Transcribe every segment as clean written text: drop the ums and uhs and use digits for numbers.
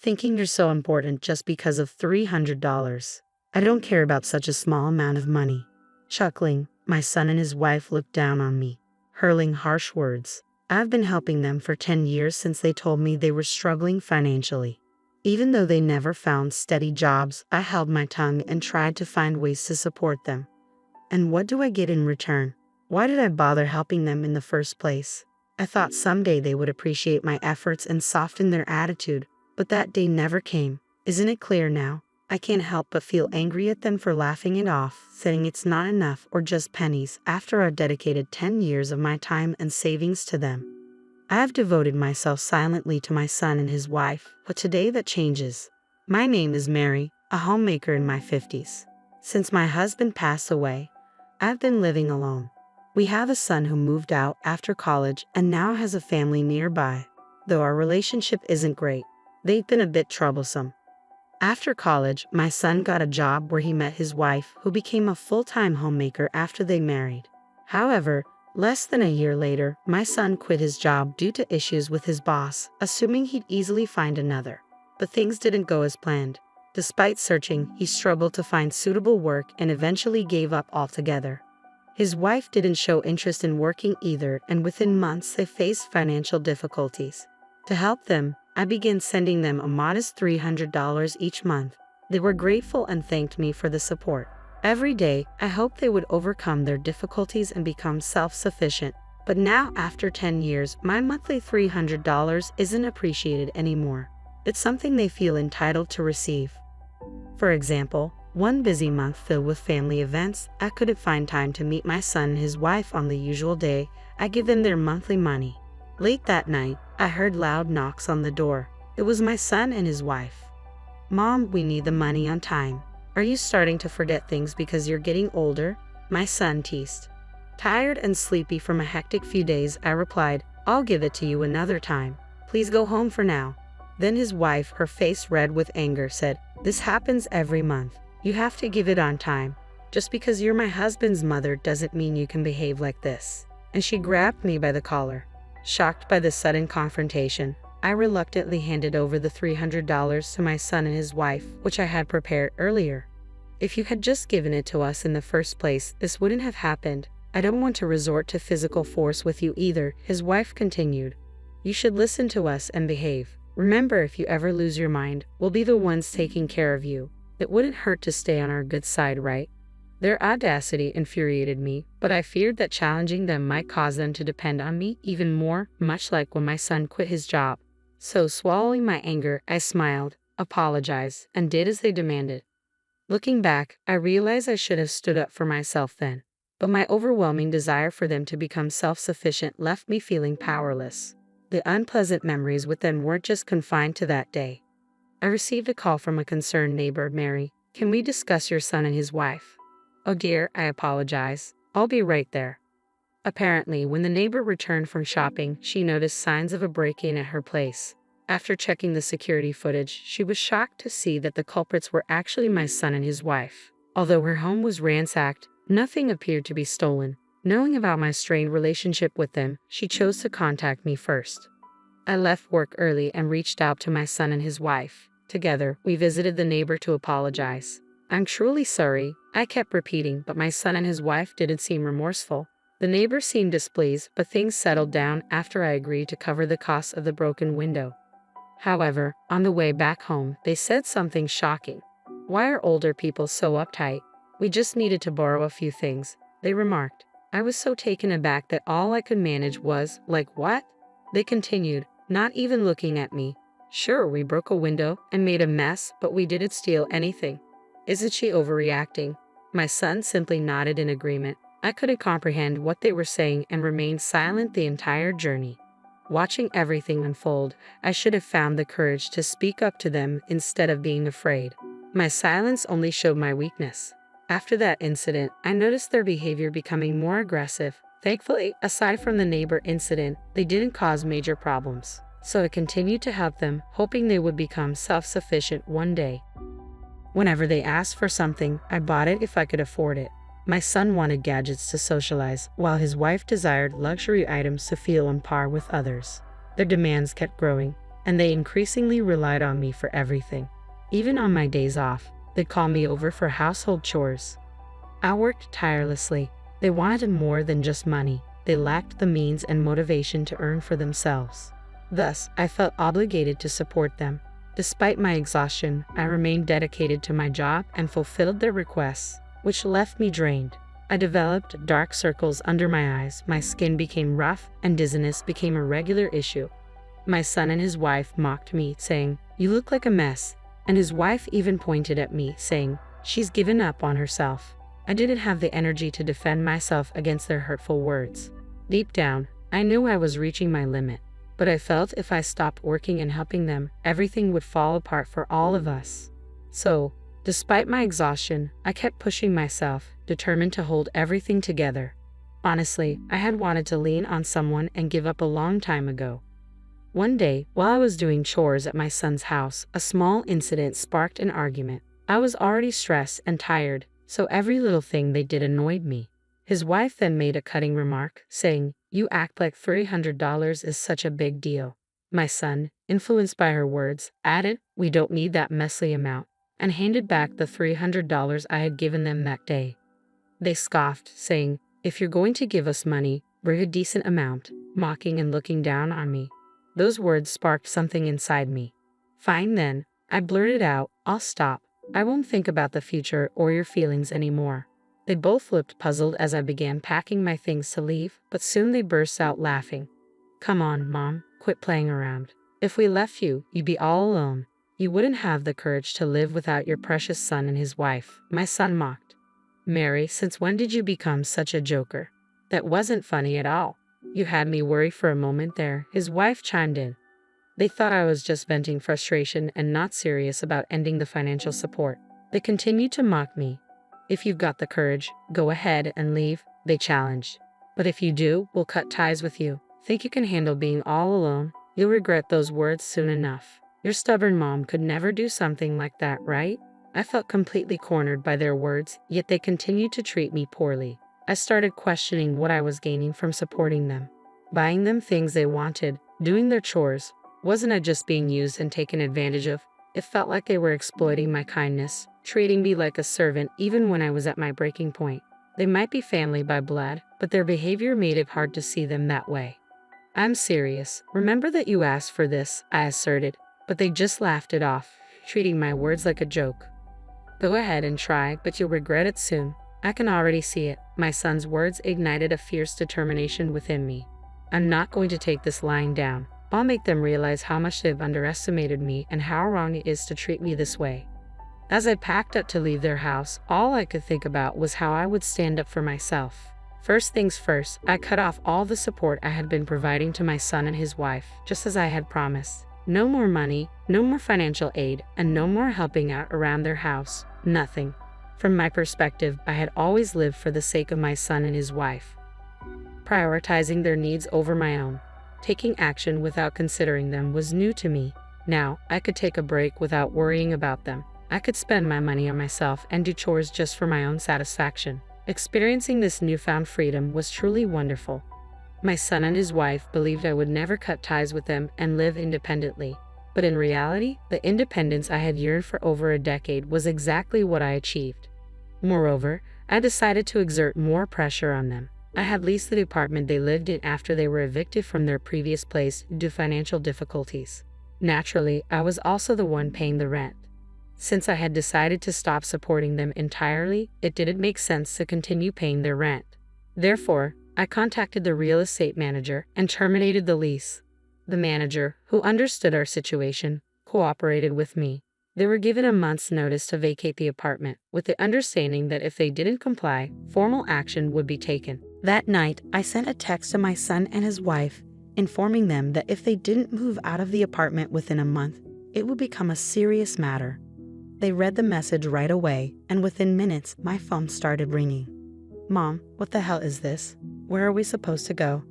thinking you're so important just because of $300. I don't care about such a small amount of money. Chuckling, my son and his wife looked down on me, hurling harsh words. I've been helping them for 10 years since they told me they were struggling financially. Even though they never found steady jobs, I held my tongue and tried to find ways to support them. And what do I get in return? Why did I bother helping them in the first place? I thought someday they would appreciate my efforts and soften their attitude, but that day never came. Isn't it clear now? I can't help but feel angry at them for laughing it off, saying it's not enough or just pennies after I've dedicated 10 years of my time and savings to them. I have devoted myself silently to my son and his wife, but today that changes. My name is Mary, a homemaker in my 50s. Since my husband passed away, I've been living alone. We have a son who moved out after college and now has a family nearby. Though our relationship isn't great, they've been a bit troublesome. After college, my son got a job where he met his wife, who became a full-time homemaker after they married. However, less than a year later, my son quit his job due to issues with his boss, assuming he'd easily find another. But things didn't go as planned. Despite searching, he struggled to find suitable work and eventually gave up altogether. His wife didn't show interest in working either, and within months they faced financial difficulties. To help them, I began sending them a modest $300 each month. They were grateful and thanked me for the support. Every day, I hoped they would overcome their difficulties and become self-sufficient. But now, after 10 years, my monthly $300 isn't appreciated anymore. It's something they feel entitled to receive. For example, one busy month filled with family events, I couldn't find time to meet my son and his wife on the usual day. I give them their monthly money. Late that night, I heard loud knocks on the door. It was my son and his wife. "Mom, we need the money on time. Are you starting to forget things because you're getting older?" My son teased. Tired and sleepy from a hectic few days, I replied, "I'll give it to you another time. Please go home for now." Then his wife, her face red with anger, said, "This happens every month. You have to give it on time. Just because you're my husband's mother doesn't mean you can behave like this." And she grabbed me by the collar. Shocked by the sudden confrontation, I reluctantly handed over the $300 to my son and his wife, which I had prepared earlier. "If you had just given it to us in the first place, this wouldn't have happened. I don't want to resort to physical force with you either," his wife continued. "You should listen to us and behave. Remember, if you ever lose your mind, we'll be the ones taking care of you. It wouldn't hurt to stay on our good side, right?" Their audacity infuriated me, but I feared that challenging them might cause them to depend on me even more, much like when my son quit his job. So, swallowing my anger, I smiled, apologized, and did as they demanded. Looking back, I realized I should have stood up for myself then, but my overwhelming desire for them to become self-sufficient left me feeling powerless. The unpleasant memories with them weren't just confined to that day. I received a call from a concerned neighbor. "Mary, can we discuss your son and his wife?" "Oh dear," I apologized. "I'll be right there." Apparently, when the neighbor returned from shopping, she noticed signs of a break-in at her place. After checking the security footage, she was shocked to see that the culprits were actually my son and his wife. Although her home was ransacked, nothing appeared to be stolen. Knowing about my strained relationship with them, she chose to contact me first. I left work early and reached out to my son and his wife. Together, we visited the neighbor to apologize. "I'm truly sorry," I kept repeating, but my son and his wife didn't seem remorseful. The neighbor seemed displeased, but things settled down after I agreed to cover the cost of the broken window. However, on the way back home, they said something shocking. "Why are older people so uptight? We just needed to borrow a few things," they remarked. I was so taken aback that all I could manage was, "Like what?" They continued, not even looking at me. "Sure, we broke a window and made a mess, but we didn't steal anything. Isn't she overreacting?" My son simply nodded in agreement. I couldn't comprehend what they were saying and remained silent the entire journey. Watching everything unfold, I should have found the courage to speak up to them instead of being afraid. My silence only showed my weakness. After that incident, I noticed their behavior becoming more aggressive. Thankfully, aside from the neighbor incident, they didn't cause major problems. So I continued to help them, hoping they would become self-sufficient one day. Whenever they asked for something, I bought it if I could afford it. My son wanted gadgets to socialize, while his wife desired luxury items to feel on par with others. Their demands kept growing, and they increasingly relied on me for everything. Even on my days off, they'd call me over for household chores. I worked tirelessly. They wanted more than just money. They lacked the means and motivation to earn for themselves. Thus, I felt obligated to support them. Despite my exhaustion, I remained dedicated to my job and fulfilled their requests, which left me drained. I developed dark circles under my eyes, my skin became rough, and dizziness became a regular issue. My son and his wife mocked me, saying, "You look like a mess," and his wife even pointed at me, saying, "She's given up on herself." I didn't have the energy to defend myself against their hurtful words. Deep down, I knew I was reaching my limit, but I felt if I stopped working and helping them, everything would fall apart for all of us. So, despite my exhaustion, I kept pushing myself, determined to hold everything together. Honestly, I had wanted to lean on someone and give up a long time ago. One day, while I was doing chores at my son's house, a small incident sparked an argument. I was already stressed and tired, so every little thing they did annoyed me. His wife then made a cutting remark, saying, "You act like $300 is such a big deal." My son, influenced by her words, added, "We don't need that messy amount," and handed back the $300 I had given them that day. They scoffed, saying, "If you're going to give us money, bring a decent amount," mocking and looking down on me. Those words sparked something inside me. "Fine then," I blurted out, "I'll stop. I won't think about the future or your feelings anymore." They both looked puzzled as I began packing my things to leave, but soon they burst out laughing. "Come on, Mom, quit playing around. If we left you, you'd be all alone. You wouldn't have the courage to live without your precious son and his wife," my son mocked. "Mary, since when did you become such a joker? That wasn't funny at all. You had me worry for a moment there," his wife chimed in. They thought I was just venting frustration and not serious about ending the financial support. They continued to mock me. "If you've got the courage, go ahead and leave," they challenged. "But if you do, we'll cut ties with you. Think you can handle being all alone? You'll regret those words soon enough. Your stubborn mom could never do something like that, right?" I felt completely cornered by their words, yet they continued to treat me poorly. I started questioning what I was gaining from supporting them. Buying them things they wanted, doing their chores. Wasn't I just being used and taken advantage of? It felt like they were exploiting my kindness, treating me like a servant even when I was at my breaking point. They might be family by blood, but their behavior made it hard to see them that way. "I'm serious. Remember that you asked for this," I asserted, but they just laughed it off, treating my words like a joke. "Go ahead and try, but you'll regret it soon. I can already see it." My son's words ignited a fierce determination within me. "I'm not going to take this lying down. I'll make them realize how much they've underestimated me and how wrong it is to treat me this way." As I packed up to leave their house, all I could think about was how I would stand up for myself. First things first, I cut off all the support I had been providing to my son and his wife, just as I had promised. No more money, no more financial aid, and no more helping out around their house. Nothing. From my perspective, I had always lived for the sake of my son and his wife, prioritizing their needs over my own. Taking action without considering them was new to me. Now, I could take a break without worrying about them. I could spend my money on myself and do chores just for my own satisfaction. Experiencing this newfound freedom was truly wonderful. My son and his wife believed I would never cut ties with them and live independently. But in reality, the independence I had yearned for over a decade was exactly what I achieved. Moreover, I decided to exert more pressure on them. I had leased the apartment they lived in after they were evicted from their previous place due to financial difficulties. Naturally, I was also the one paying the rent. Since I had decided to stop supporting them entirely, it didn't make sense to continue paying their rent. Therefore, I contacted the real estate manager and terminated the lease. The manager, who understood our situation, cooperated with me. They were given a month's notice to vacate the apartment, with the understanding that if they didn't comply, formal action would be taken. That night, I sent a text to my son and his wife, informing them that if they didn't move out of the apartment within a month, it would become a serious matter. They read the message right away, and within minutes, my phone started ringing. "Mom, what the hell is this? Where are we supposed to go?"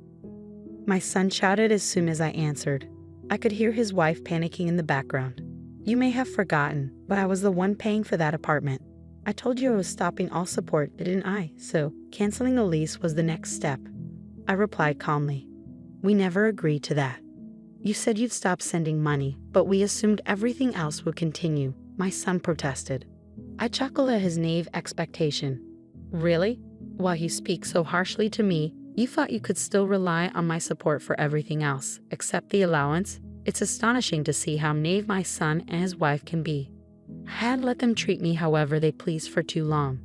My son shouted as soon as I answered. I could hear his wife panicking in the background. "You may have forgotten, but I was the one paying for that apartment. I told you I was stopping all support, didn't I? So, canceling the lease was the next step." I replied calmly. "We never agreed to that." You said you'd stop sending money, but we assumed everything else would continue, my son protested. I chuckled at his naive expectation. Really? While you speak so harshly to me, you thought you could still rely on my support for everything else, except the allowance? It's astonishing to see how naive my son and his wife can be. I had let them treat me however they pleased for too long.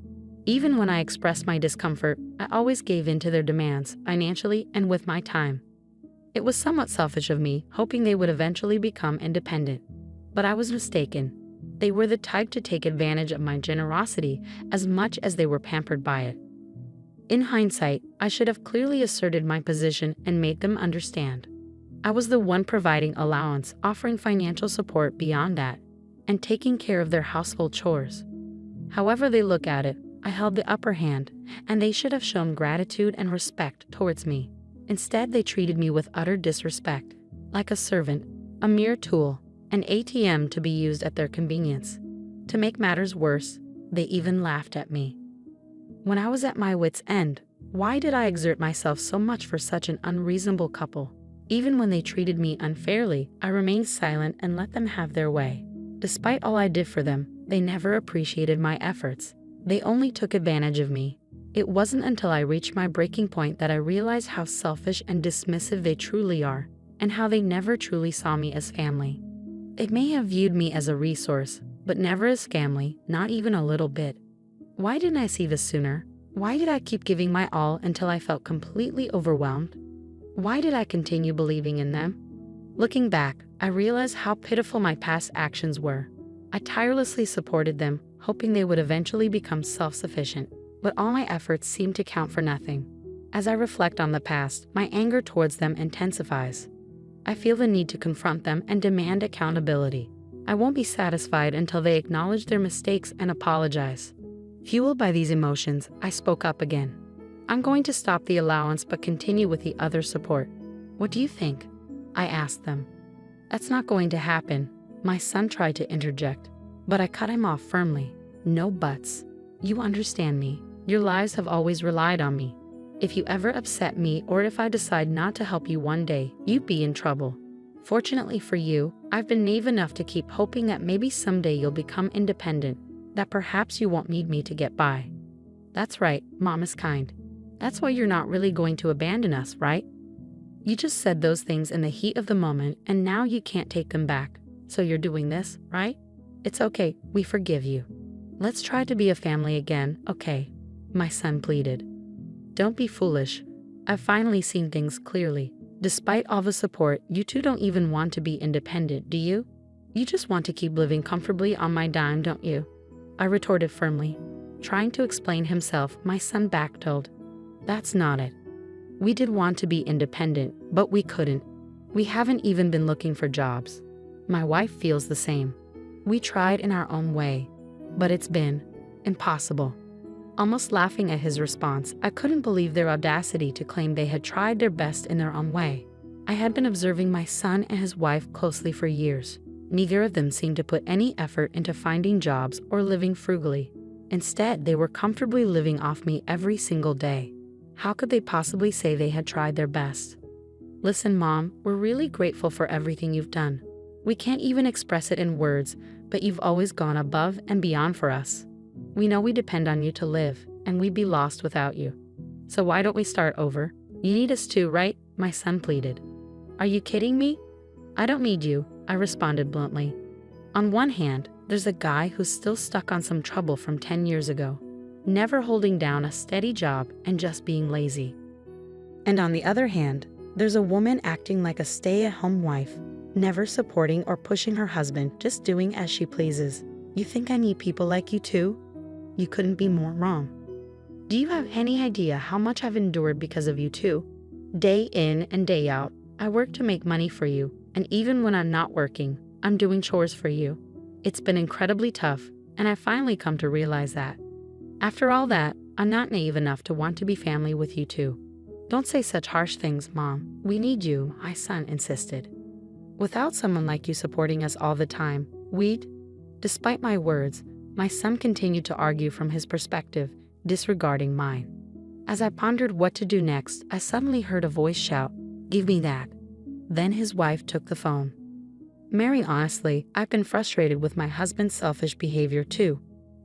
Even when I expressed my discomfort, I always gave in to their demands, financially and with my time. It was somewhat selfish of me, hoping they would eventually become independent. But I was mistaken. They were the type to take advantage of my generosity as much as they were pampered by it. In hindsight, I should have clearly asserted my position and made them understand. I was the one providing allowance, offering financial support beyond that, and taking care of their household chores. However they look at it, I held the upper hand, and they should have shown gratitude and respect towards me. Instead, they treated me with utter disrespect, like a servant, a mere tool, an ATM to be used at their convenience. To make matters worse, they even laughed at me. When I was at my wit's end, why did I exert myself so much for such an unreasonable couple? Even when they treated me unfairly, I remained silent and let them have their way. Despite all I did for them, they never appreciated my efforts. They only took advantage of me. It wasn't until I reached my breaking point that I realized how selfish and dismissive they truly are, and how they never truly saw me as family. They may have viewed me as a resource, but never as family, not even a little bit. Why didn't I see this sooner? Why did I keep giving my all until I felt completely overwhelmed? Why did I continue believing in them? Looking back, I realized how pitiful my past actions were. I tirelessly supported them, hoping they would eventually become self-sufficient, but all my efforts seemed to count for nothing. As I reflect on the past, my anger towards them intensifies. I feel the need to confront them and demand accountability. I won't be satisfied until they acknowledge their mistakes and apologize. Fueled by these emotions, I spoke up again. I'm going to stop the allowance but continue with the other support. What do you think? I asked them. That's not going to happen. My son tried to interject, but I cut him off firmly. No buts. You understand me. Your lives have always relied on me. If you ever upset me or if I decide not to help you one day, you'd be in trouble. Fortunately for you, I've been naive enough to keep hoping that maybe someday you'll become independent, that perhaps you won't need me to get by. That's right, Mom is kind. That's why you're not really going to abandon us, right? You just said those things in the heat of the moment and now you can't take them back. So you're doing this, right? It's okay, we forgive you. Let's try to be a family again, okay? My son pleaded. Don't be foolish. I've finally seen things clearly. Despite all the support, you two don't even want to be independent, do you? You just want to keep living comfortably on my dime, don't you? I retorted firmly. Trying to explain himself, my son backpedaled. That's not it. We did want to be independent, but we couldn't. We haven't even been looking for jobs. My wife feels the same. We tried in our own way, but it's been impossible. Almost laughing at his response, I couldn't believe their audacity to claim they had tried their best in their own way. I had been observing my son and his wife closely for years. Neither of them seemed to put any effort into finding jobs or living frugally. Instead, they were comfortably living off me every single day. How could they possibly say they had tried their best? Listen, Mom, we're really grateful for everything you've done. We can't even express it in words, but you've always gone above and beyond for us. We know we depend on you to live, and we'd be lost without you. So why don't we start over? You need us too, right? My son pleaded. Are you kidding me? I don't need you, I responded bluntly. On one hand, there's a guy who's still stuck on some trouble from 10 years ago, never holding down a steady job and just being lazy. And on the other hand, there's a woman acting like a stay-at-home wife, never supporting or pushing her husband, just doing as she pleases. You think I need people like you too? You couldn't be more wrong. Do you have any idea how much I've endured because of you two? Day in and day out, I work to make money for you, and even when I'm not working, I'm doing chores for you. It's been incredibly tough, and I finally come to realize that. After all that, I'm not naive enough to want to be family with you too. Don't say such harsh things, Mom. We need you, my son insisted. Without someone like you supporting us all the time, Despite my words, my son continued to argue from his perspective, disregarding mine. As I pondered what to do next, I suddenly heard a voice shout, "Give me that." Then his wife took the phone. Mary, honestly, I've been frustrated with my husband's selfish behavior too.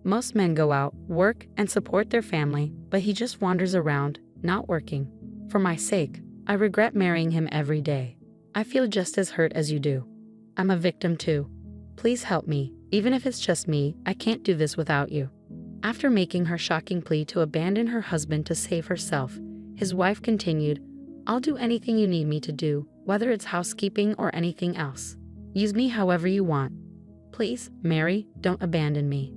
Most men go out, work, and support their family, but he just wanders around, not working. For my sake, I regret marrying him every day. I feel just as hurt as you do. I'm a victim too. Please help me, even if it's just me, I can't do this without you. After making her shocking plea to abandon her husband to save herself, his wife continued, I'll do anything you need me to do, whether it's housekeeping or anything else. Use me however you want. Please, Mary, don't abandon me.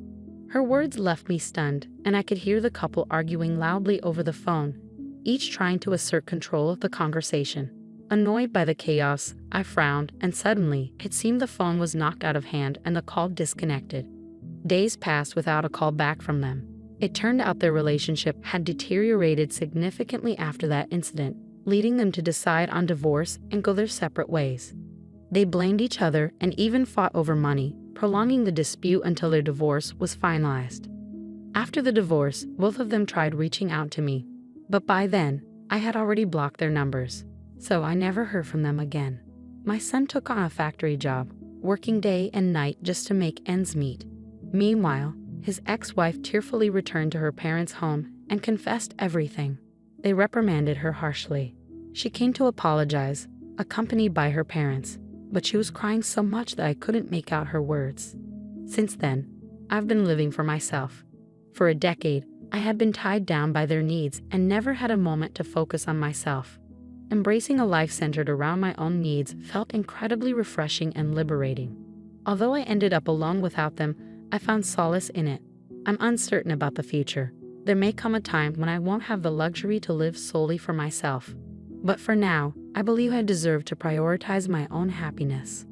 Her words left me stunned, and I could hear the couple arguing loudly over the phone, each trying to assert control of the conversation. Annoyed by the chaos, I frowned, and suddenly, it seemed the phone was knocked out of hand and the call disconnected. Days passed without a call back from them. It turned out their relationship had deteriorated significantly after that incident, leading them to decide on divorce and go their separate ways. They blamed each other and even fought over money, prolonging the dispute until their divorce was finalized. After the divorce, both of them tried reaching out to me, but by then, I had already blocked their numbers, so I never heard from them again. My son took on a factory job, working day and night just to make ends meet. Meanwhile, his ex-wife tearfully returned to her parents' home and confessed everything. They reprimanded her harshly. She came to apologize, accompanied by her parents, but she was crying so much that I couldn't make out her words. Since then, I've been living for myself. For a decade, I had been tied down by their needs and never had a moment to focus on myself. Embracing a life centered around my own needs felt incredibly refreshing and liberating. Although I ended up alone without them, I found solace in it. I'm uncertain about the future. There may come a time when I won't have the luxury to live solely for myself. But for now, I believe I deserve to prioritize my own happiness.